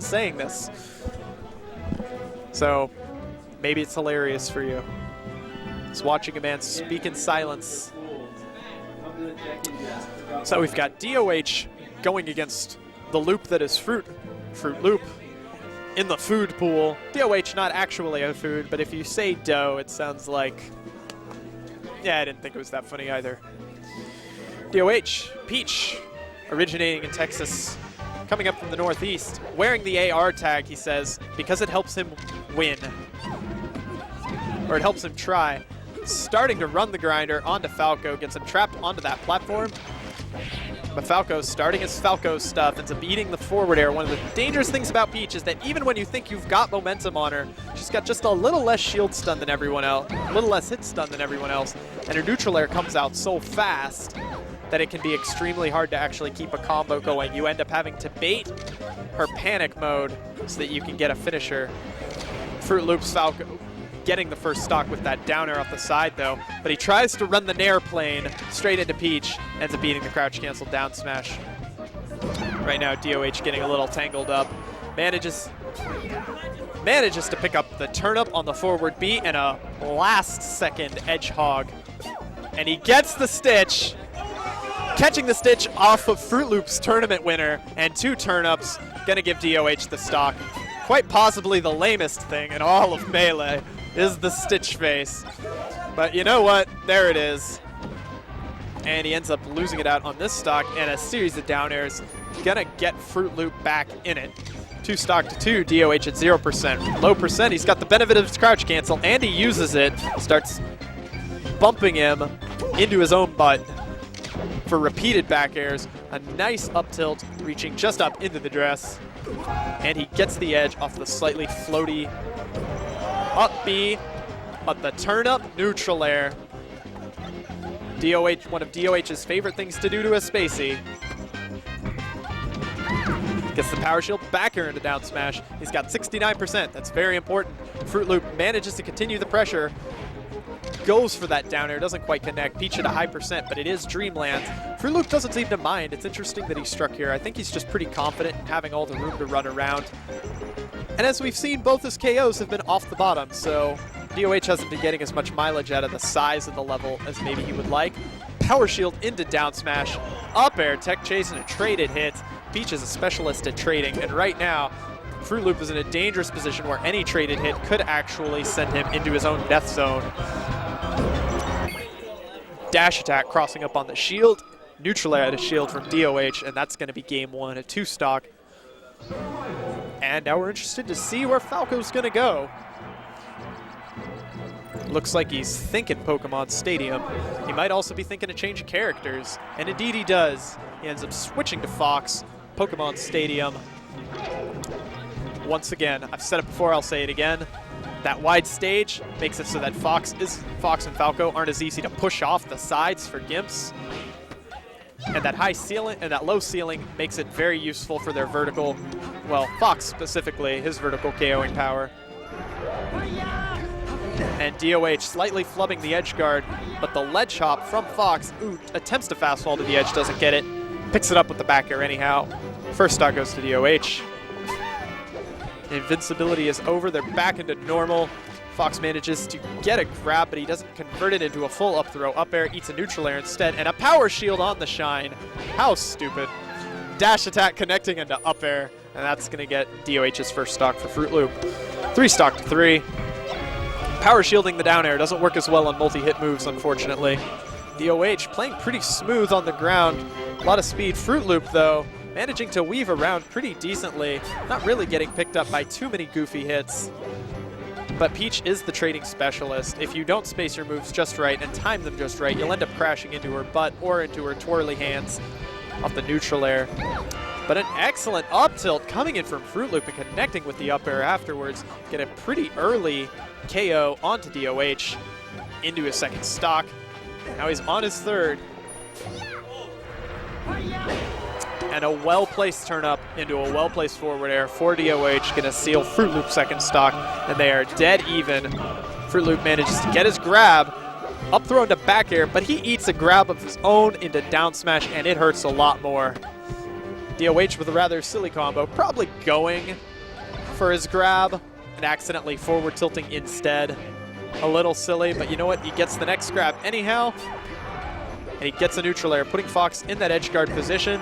saying this. So maybe it's hilarious for you. Just watching a man speak in silence. So we've got DoH going against the loop that is Frootloop in the food pool. DoH not actually a food, but if you say dough, it sounds like, yeah, I didn't think it was that funny either. DoH, Peach, originating in Texas, coming up from the Northeast, wearing the AR tag, he says, because it helps him win, or it helps him try. Starting to run the grinder onto Falco, gets him trapped onto that platform. But Falco, starting his Falco stuff, ends up eating the forward air. One of the dangerous things about Peach is that even when you think you've got momentum on her, she's got just a little less shield stun than everyone else, a little less hit stun than everyone else, and her neutral air comes out so fast that it can be extremely hard to actually keep a combo going. You end up having to bait her panic mode so that you can get a finisher. Frootloop's Falco getting the first stock with that down air off the side though, but he tries to run the nair plane straight into Peach, ends up beating the crouch cancel down smash. Right now DoH getting a little tangled up, manages to pick up the turnip on the forward B and a last second edge hog, and he gets the stitch, catching the stitch off of Frootloop's tournament winner, and 2 turnips, gonna give DoH the stock. Quite possibly the lamest thing in all of Melee is the stitch face. But you know what? There it is. And he ends up losing it out on this stock, and a series of down airs gonna get Frootloop back in it. 2 stock to 2, DoH at 0%. Low percent, he's got the benefit of his crouch cancel, and he uses it. Starts bumping him into his own butt for repeated back airs. A nice up tilt, reaching just up into the dress. And he gets the edge off the slightly floaty up B, but the turn up neutral air. DoH, one of DoH's favorite things to do to a spacey. Gets the power shield back air into down smash. He's got 69%, that's very important. Frootloop manages to continue the pressure. Goes for that down air, doesn't quite connect. Peach at a high percent, but it is Dreamland. Frootloop doesn't seem to mind. It's interesting that he struck here. I think he's just pretty confident in having all the room to run around. And as we've seen, both his KOs have been off the bottom, so DoH hasn't been getting as much mileage out of the size of the level as maybe he would like. Power shield into down smash, up air, tech chase, and a traded hit. Peach is a specialist at trading, and right now, Frootloop is in a dangerous position where any traded hit could actually send him into his own death zone. Dash attack crossing up on the shield, neutral air at a shield from DoH, and that's going to be game 1 at 2 stock. And now we're interested to see where Falco's going to go. Looks like he's thinking Pokemon Stadium. He might also be thinking a change of characters, and indeed he does. He ends up switching to Fox, Pokemon Stadium. Once again, I've said it before, I'll say it again. That wide stage makes it so that Fox and Falco aren't as easy to push off the sides for Gimps. And that high ceiling and that low ceiling makes it very useful for their vertical, well, Fox specifically, his vertical KOing power. And DoH slightly flubbing the edge guard, but the ledge hop from Fox, attempts to fastfall to the edge, doesn't get it. Picks it up with the back air anyhow. First stock goes to DoH. Invincibility is over, they're back into normal. Fox manages to get a grab, but he doesn't convert it into a full up throw. Up air, eats a neutral air instead, and a power shield on the shine. How stupid. Dash attack connecting into up air, and that's gonna get DoH's first stock for Frootloop. 3 stock to 3. Power shielding the down air doesn't work as well on multi-hit moves, unfortunately. DoH playing pretty smooth on the ground. A lot of speed. Frootloop, though, managing to weave around pretty decently. Not really getting picked up by too many goofy hits. But Peach is the trading specialist. If you don't space your moves just right and time them just right, you'll end up crashing into her butt or into her twirly hands off the neutral air. But an excellent up tilt coming in from Frootloop and connecting with the up air afterwards. Get a pretty early KO onto DoH into his second stock. Now he's on his third. And a well-placed turn up into a well-placed forward air for DoH, gonna seal Frootloop's second stock, and they are dead even. Frootloop manages to get his grab, up throw into back air, but he eats a grab of his own into down smash, and it hurts a lot more. DoH with a rather silly combo, probably going for his grab and accidentally forward tilting instead. A little silly, but you know what? He gets the next grab anyhow, and he gets a neutral air, putting Fox in that edge guard position.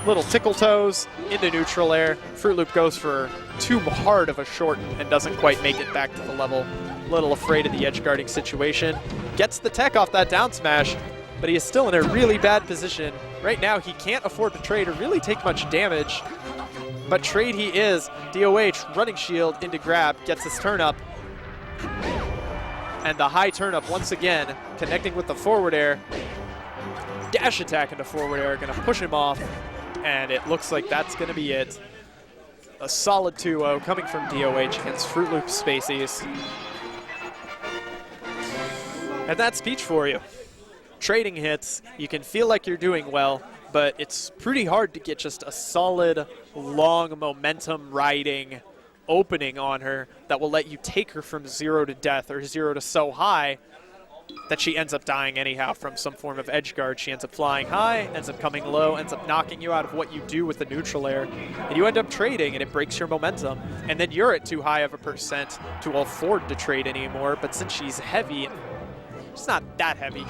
Little tickle toes into neutral air. Frootloop goes for too hard of a short and doesn't quite make it back to the level. A little afraid of the edge guarding situation. Gets the tech off that down smash, but he is still in a really bad position. Right now, he can't afford to trade or really take much damage, but trade he is. DoH running shield into grab, gets his turn up, and the high turn up once again, connecting with the forward air. Dash attack into forward air, gonna push him off, and it looks like that's gonna be it. A solid 2-0 coming from DoH against Frootloop Spaceys. And that's Peach for you. Trading hits, you can feel like you're doing well, but it's pretty hard to get just a solid, long momentum riding opening on her that will let you take her from 0 to death or 0 to so high that she ends up dying anyhow from some form of edge guard. She ends up flying high, ends up coming low, ends up knocking you out of what you do with the neutral air, and you end up trading and it breaks your momentum. And then you're at too high of a percent to afford to trade anymore, but since she's heavy, she's not that heavy.